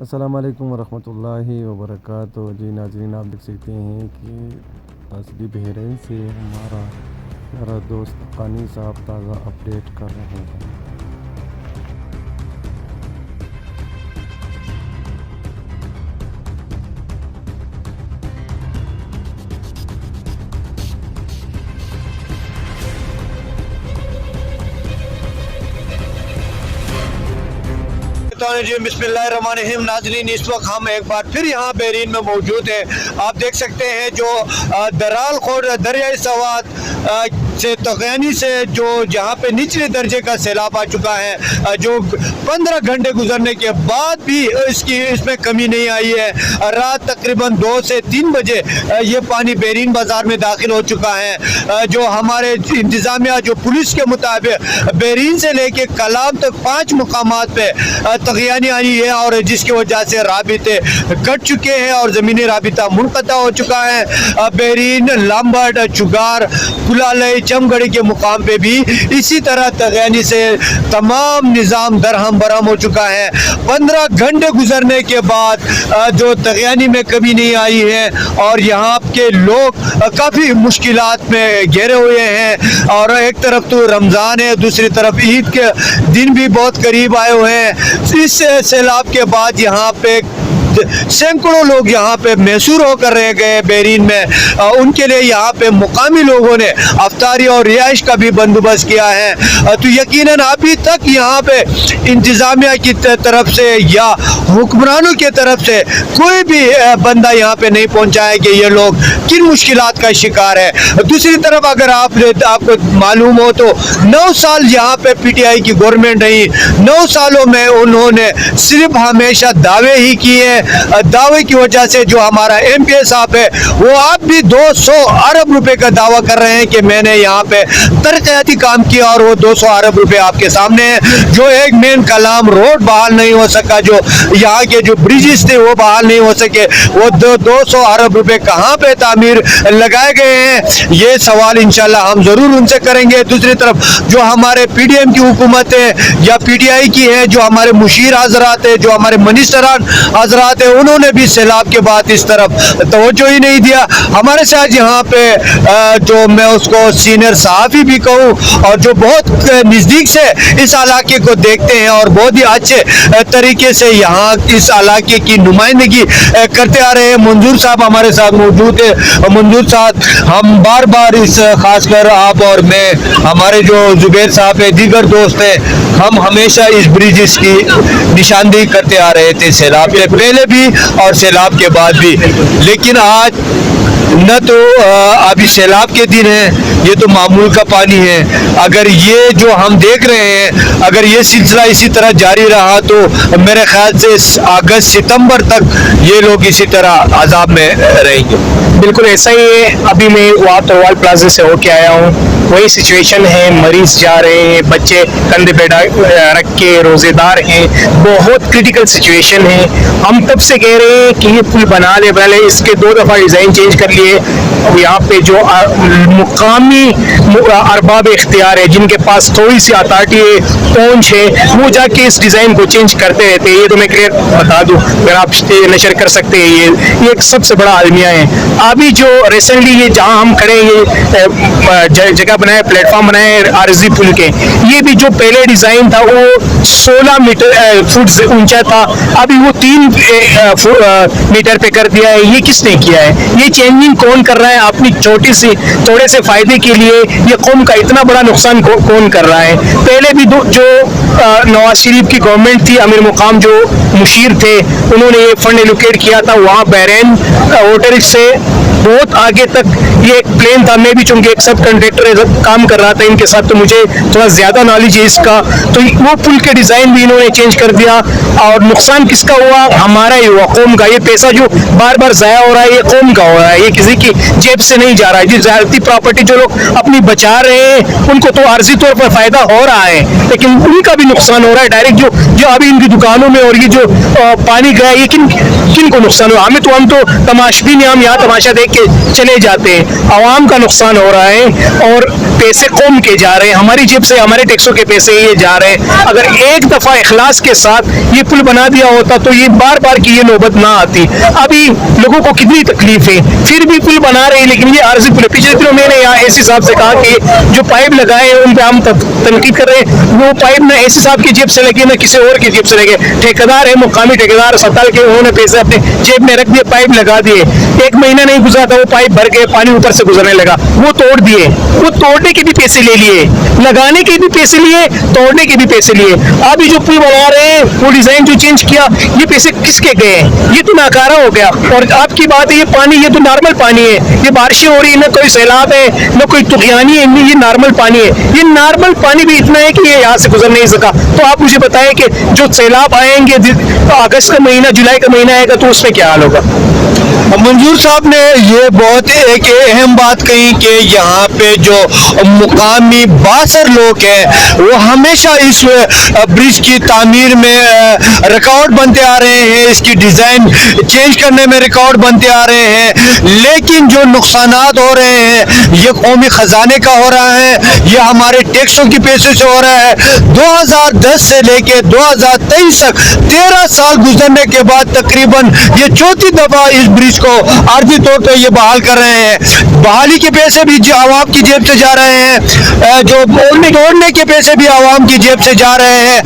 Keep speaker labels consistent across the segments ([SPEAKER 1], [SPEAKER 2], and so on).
[SPEAKER 1] السلام علیکم ورحمۃ اللہ وبرکاتہ۔ جی ناظرین، آپ دیکھ سکتے ہیں کہ قصبے بحرین سے ہمارا دوست قانی صاحب تازہ اپڈیٹ کر رہے ہیں۔
[SPEAKER 2] جی بسم اللہ الرحمن الرحیم۔ ناظرین، اس وقت ہم ایک بار پھر یہاں بحرین میں موجود ہیں۔ آپ دیکھ سکتے ہیں جو درال خور دریائے سوات سے تغیانی سے جو جہاں پہ نچلے درجے کا سیلاب آ چکا ہے، جو 15 گھنٹے گزرنے کے بعد بھی اس میں کمی نہیں آئی ہے۔ رات تقریباً 2 سے 3 بجے یہ پانی بحرین بازار میں داخل ہو چکا ہے۔ جو ہمارے انتظامیہ جو پولیس کے مطابق بحرین سے لے کے کلام تک 5 مقامات پہ تغیانی آئی ہے، اور جس کی وجہ سے رابطے کٹ چکے ہیں اور زمینی رابطہ منقطع ہو چکا ہے۔ بحرین، لامبٹ، چگار، کلالے، چمگڑی کے مقام پہ بھی اسی طرح تغیانی سے تمام نظام درہم برہم ہو چکا ہے۔ 15 گھنٹے گزرنے کے بعد جو تغیانی میں کمی نہیں آئی ہے، اور یہاں کے لوگ کافی مشکلات میں گھیرے ہوئے ہیں۔ اور ایک طرف تو رمضان ہے، دوسری طرف عید کے دن بھی بہت قریب آئے ہوئے ہیں۔ اس سیلاب کے بعد یہاں پہ سینکڑوں لوگ یہاں پہ محصور ہو کر رہ گئے بحرین میں۔ ان کے لیے یہاں پہ مقامی لوگوں نے افطاری اور رہائش کا بھی بندوبست کیا ہے۔ تو یقیناً ابھی تک یہاں پہ انتظامیہ کی طرف سے یا حکمرانوں کی طرف سے کوئی بھی بندہ یہاں پہ نہیں پہنچا ہے کہ یہ لوگ کن مشکلات کا شکار ہے۔ دوسری طرف اگر آپ کو معلوم ہو تو 9 سال یہاں پہ پی ٹی آئی کی گورنمنٹ رہی۔ 9 سالوں میں انہوں نے صرف ہمیشہ دعوے ہی کیے۔ دعوے کی وجہ سے جو ہمارا ایم پی صاحب ہے وہ آپ بھی 200 ارب روپے کا دعویٰ کر رہے ہیں کہ میں نے یہاں پہ ترقیاتی کام کیا، اور وہ 200 ارب روپے آپ کے سامنے ہیں۔ جو ایک مین کلام روڈ بحال نہیں ہو سکا، جو یہاں کے جو بریجز تھے وہ بحال نہیں ہو سکے، وہ 200 ارب روپے کہاں پہ تعمیر لگائے گئے ہیں؟ یہ سوال انشاءاللہ ہم ضرور ان سے کریں گے۔ دوسری طرف جو ہمارے پی ڈی ایم کی حکومت ہے یا پی ٹی آئی کی ہے، جو ہمارے مشیر حضرات ہیں، جو ہمارے منسٹران حضرات ہیں، انہوں نے بھی سیلاب کے بعد اس طرف توجہ ہی نہیں دیا۔ ہمارے ساتھ یہاں پہ جو میں اس کو سینئر صحافی بھی کہوں، اور جو بہت نزدیک سے اس علاقے کو دیکھتے ہیں اور بہت ہی اچھے طریقے سے یہاں اس علاقے کی نمائندگی کرتے آ رہے ہیں، منظور صاحب ہمارے ساتھ موجود ہے۔ منظور صاحب، ہم بار بار اس خاص کر آپ اور میں، ہمارے جو زبیر صاحب ہیں، دیگر دوست ہیں، ہم ہمیشہ اس بریجز کی نشاندہی کرتے آ رہے تھے، سیلاب سے پہلے بھی اور سیلاب کے بعد بھی۔ لیکن آج نہ تو ابھی سیلاب کے دن ہیں، یہ تو معمول کا پانی ہے۔ اگر یہ جو ہم دیکھ رہے ہیں، اگر یہ سلسلہ اسی طرح جاری رہا تو میرے خیال سے اگست ستمبر تک یہ لوگ اسی طرح عذاب میں رہیں گے۔
[SPEAKER 3] بالکل ایسا ہی ہے۔ ابھی میں وال پلازا سے ہو کے آیا ہوں، وہی سچویشن ہے۔ مریض جا رہے ہیں، بچے کندھے پہ رکھ کے روزے دار ہیں، بہت کرٹیکل سچویشن ہے۔ ہم تب سے کہہ رہے ہیں کہ یہ پل بنا لے، اس کے 2 دفعہ ڈیزائن چینج کر لیے۔ یہاں پہ جو مقامی ارباب اختیار ہے، جن کے پاس تھوڑی سی اتھارٹی ہے، پہنچ ہے، وہ جا کے اس ڈیزائن کو چینج کرتے رہتے ہیں۔ یہ تو میں کلیئر بتا دوں، اگر آپ نشر کر سکتے ہیں، یہ ایک سب سے بڑا المیہ ہے۔ ابھی جو ریسنٹلی یہ جہاں ہم کھڑے یہ جگہ بنائے، پلیٹ فارم بنائے عارضی پل کے، یہ بھی جو پہلے ڈیزائن تھا وہ 16 فٹ اونچا تھا، ابھی وہ 3 میٹر پہ کر دیا ہے۔ یہ کس نے کیا ہے؟ یہ چینجنگ کون کر رہا ہے؟ اپنی تھوڑے سے فائدے کے لیے یہ قوم کا اتنا بڑا نقصان کون کر رہا ہے؟ پہلے بھی جو نواز شریف کی گورنمنٹ تھی، امیر مقام جو مشیر تھے، انہوں نے یہ فنڈ ایلوکیٹ کیا تھا، وہاں بحرین ہوٹل سے بہت آگے تک یہ ایک پلین تھا۔ میں بھی چونکہ ایک سب کنٹریکٹر کام کر رہا تھا ان کے ساتھ، تو مجھے تھوڑا زیادہ نالج ہے اس کا۔ تو وہ پل کے ڈیزائن بھی انہوں نے چینج کر دیا، اور نقصان کس کا ہوا؟ ہمارا ہی ہوا، قوم کا۔ یہ پیسہ جو بار بار ضائع ہو رہا ہے، یہ قوم کا ہو رہا ہے، یہ کسی کی جیب سے نہیں جا رہا ہے۔ جو زیادتی پراپرٹی جو لوگ اپنی بچا رہے ہیں، ان کو تو عارضی طور پر فائدہ ہو رہا ہے، لیکن ان کا بھی نقصان ہو رہا ہے ڈائریکٹ۔ جو ابھی ان کی دکانوں میں، اور یہ جو پانی گیا، یہ کن کو نقصان ہوا؟ ہم تو تماشبین ہیں، ہم یہاں تماشا دیکھ के चले जाते हैं, आवाम का नुकसान हो रहा है और पैसे कौम के जा रहे हैं, हमारी जेब से, हमारे टैक्सों के पैसे ये जा रहे हैं। अगर एक दफा इखलास के साथ ये पुल बना दिया होता तो ये बार बार की ये नौबत ना आती। अभी लोगों को कितनी तकलीफ है, फिर भी पुल बना रहे हैं, लेकिन ये आरजी पुल है। पिछले दिनों मैंने यहाँ एसी साहब से कहा कि जो पाइप लगाए हैं उन पे हम तनकीद कर रहे हैं, वो पाइप ना एसी साहब की जेब से लगे ना किसी और की जेब से लगे। ठेकेदार है, मुकामी ठेकेदार अस्पताल के, उन्होंने पैसे अपने जेब में रख दिए, पाइप लगा दिए, एक महीना नहीं गुजरा था वो पाइप भर गए, पानी ऊपर से गुजरने लगा, वो तोड़ दिए, वो तोड़ने के भी पैसे ले लिए, लगाने के भी पैसे लिए, तोड़ने के भी पैसे लिए। अभी जो पुल बना रहे हैं वो डिजाइन जो चेंज किया, ये पैसे किसके गए? ये तो नाकारा हो गया। और आपकी बात है ये पानी, ये तो नॉर्मल पानी है, ये बारिशें हो रही है, ना कोई सैलाब है, ना कोई तुगयानी है, ये नॉर्मल पानी है। ये नॉर्मल पानी भी इतना है कि ये यहाँ से गुजर नहीं सका। तो आप मुझे बताएं कि जो सैलाब आएंगे अगस्त का महीना, जुलाई का महीना आएगा तो उसमें क्या हाल होगा?
[SPEAKER 2] मंजूर साहब ने ये बहुत एक अहम बात कही कि यहाँ पे जो मुकामी बासर लोग हैं वो हमेशा इस ब्रिज की तामीर में रिकॉर्ड बनते आ रहे हैं, इसकी डिज़ाइन चेंज करने में रिकॉर्ड बनते आ रहे हैं, लेकिन जो नुकसानात हो रहे हैं ये कौमी ख़जाने का हो रहा है, ये हमारे टैक्सों की पैसे से हो रहा है। 2010 से लेके 2023 तक 13 साल गुजरने के बाद तकरीबन ये चौथी दफ़ा इस ब्रिज को आर्जी तौर पर ये बहाल कर रहे हैं। बहाली के पैसे भी आवाम की जेब से जा रहे हैं, जो तोड़ने के पैसे भी आवाम की जेब से जा रहे हैं।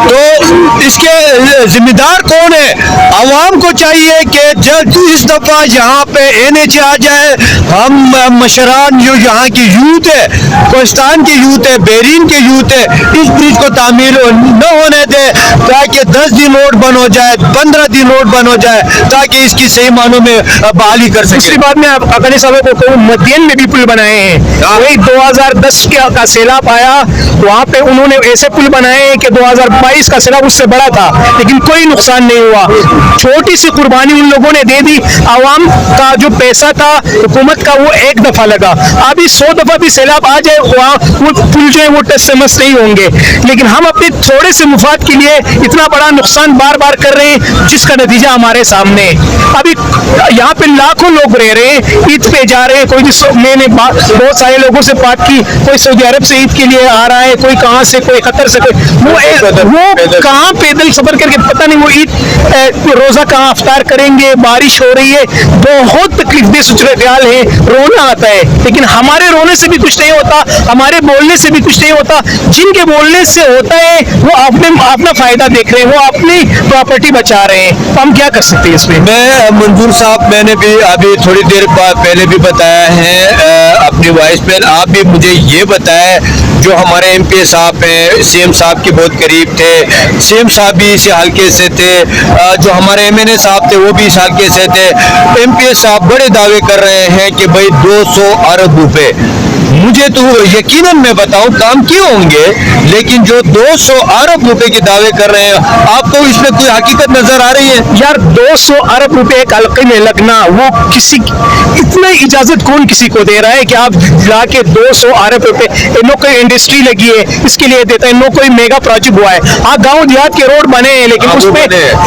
[SPEAKER 2] तो इसके जिम्मेदार कौन है? आवाम को चाहिए कि जब इस दफ़ा यहाँ पे NH आ जाए, हम मशरान जो यहाँ की यूथ है, कोस्तान की यूथ है, बेरीन के यूथ है, इस ब्रिज को तामीर न होने दे, ताकि 10 दिन रोड बंद हो जाए, 15 दिन रोड बंद हो जाए, ताकि इसकी सही मानों में बहाली कर सके।
[SPEAKER 3] दूसरी बात मैं अकनी साहब को कहूँ, मदियन में भी पुल बनाए हैं। वही 2010 का सैलाब आया, वहाँ पे उन्होंने ऐसे पुल बनाए हैं कि 2022 का सैलाब उससे बड़ा था, लेकिन कोई नुकसान नहीं हुआ। छोटी सी कुर्बानी उन लोगों ने दे दी, आवाम का जो पैसा था हुकूमत का वो एक दफा लगा। अभी 100 दफा भी सैलाब आ जाए वहाँ वो पुल जो है वो टस से मस नहीं होंगे। लेकिन हम अपने थोड़े से मुफाद के लिए इतना बड़ा नुकसान बार बार कर रहे हैं, जिसका नतीजा हमारे सामने है। अभी यहाँ पे लाखों लोग रह रहे हैं, ईद पे जा रहे हैं, कोई मैंने बहुत सारे लोगों से बात की, कोई सऊदी अरब से ईद के लिए आ रहा है, कोई कहाँ से, कोई कतर से, कोई वो कहाँ पैदल सफर करके, पता नहीं वो ईद रोजा कहाँ अफ्तार करेंगे, बारिश हो रही है, बहुत तकलीफ दे सूरत हाल है, रोना आता है। लेकिन हमारे रोने से भी कुछ नहीं होता, हमारे बोलने से भी कुछ नहीं होता। जिनके बोलने से होता है वो अपना फायदा देख रहे हैं, वो अपनी प्रॉपर्टी बचा रहे हैं। तो हम क्या कर सकते हैं इसमें?
[SPEAKER 2] मैं मंजूर साहब, मैंने भी अभी थोड़ी देर बाद पहले भी बताया है अपनी वॉइस में, आप भी मुझे ये बताया, जो हमारे MP साहब हैं, CM साहब के बहुत करीब थे, CM साहब भी इसी हल्के से थे, जो हमारे MNA साहब थे वो भी इस हल्के से थे। MP साहब बड़े दावे कर रहे हैं कि भाई 200 अरब रुपए, मुझे तो यकीनन मैं बताऊं काम किए होंगे, लेकिन जो 200 अरब रुपए के दावे कर रहे हैं, आपको इसमें कोई हकीकत नजर आ रही है?
[SPEAKER 3] यार 200 अरब रुपए एक हल्के में लगना, वो किसी इतने इजाजत कौन किसी को दे रहा है कि आप जाके 200 अरब रुपए, नो कोई इंडस्ट्री लगी है इसके लिए देता है, नो कोई मेगा प्रोजेक्ट हुआ है। हाँ, गांव देहात के रोड बने हैं, लेकिन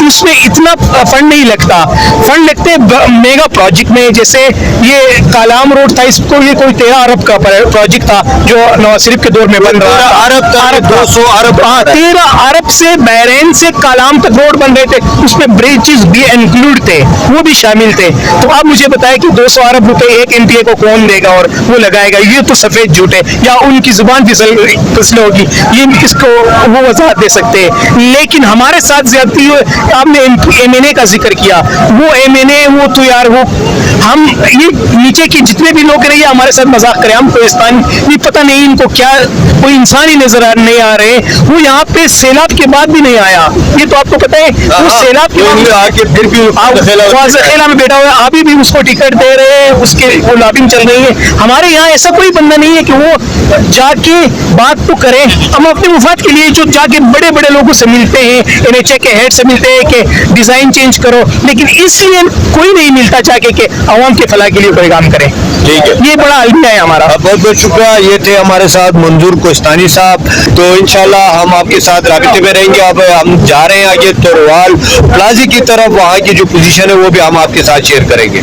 [SPEAKER 3] उसमें इतना फंड नहीं लगता। फंड लगते हैं मेगा प्रोजेक्ट में, जैसे ये कालाम रोड था, इसको ये कोई 13 अरब का प्रोजेक्ट था जो नवाज शरीफ के दौर में बन रहा था। 200 अरब, 13 अरब से बहरीन से कालाम तक रोड बन रहे थे, उसमें ब्रिजेस भी इंक्लूड थे, वो भी शामिल थे। तो आप मुझे बताएं कि 200 अरब रुपए एक MPA को कौन देगा और वो लगाएगा? ये तो सफेद झूठ है, या उनकी जुबान फिसल होगी, ये किसको वो वजाहत दे सकते हैं। लेकिन हमारे साथ ज्यादती हुई, आपने MNA का जिक्र किया, वो MNA वो तो यार वो हम ये नीचे के जितने भी लोग रहे हमारे साथ मजाक करें, हम कोहिस्तान नहीं, पता नहीं इनको क्या, कोई इंसान ही नजर नहीं आ रहे। वो यहाँ पे सैलाब के बाद भी नहीं आया, ये तो आपको पता है। वो सैलाब के बाद आके फिर भी खेला में बैठा हुआ है, अभी भी उसको टिकट दे रहे हैं, उसके वो लॉबिंग चल रही है। हमारे यहाँ ऐसा कोई बंदा नहीं है कि वो जाके बात तो करें। हम अपने मुफाद के लिए जो जाके बड़े बड़े लोगों से मिलते हैं, NHA के हेड से मिलते हैं कि डिजाइन चेंज करो, लेकिन इसलिए कोई नहीं मिलता जाके कि आवाम के फलाह के लिए कोई काम करे।
[SPEAKER 2] ठीक है, ये
[SPEAKER 3] बड़ा अलमिया है हमारा।
[SPEAKER 2] बहुत बहुत शुक्रिया। ये थे हमारे साथ मंजूर कोस्तानी साहब। तो इंशाल्लाह हम आपके साथ राबिते में रहेंगे। अब हम जा रहे हैं आगे तोरवाल प्लाजा की तरफ, वहाँ की जो पोजीशन है वो भी हम आपके साथ शेयर करेंगे।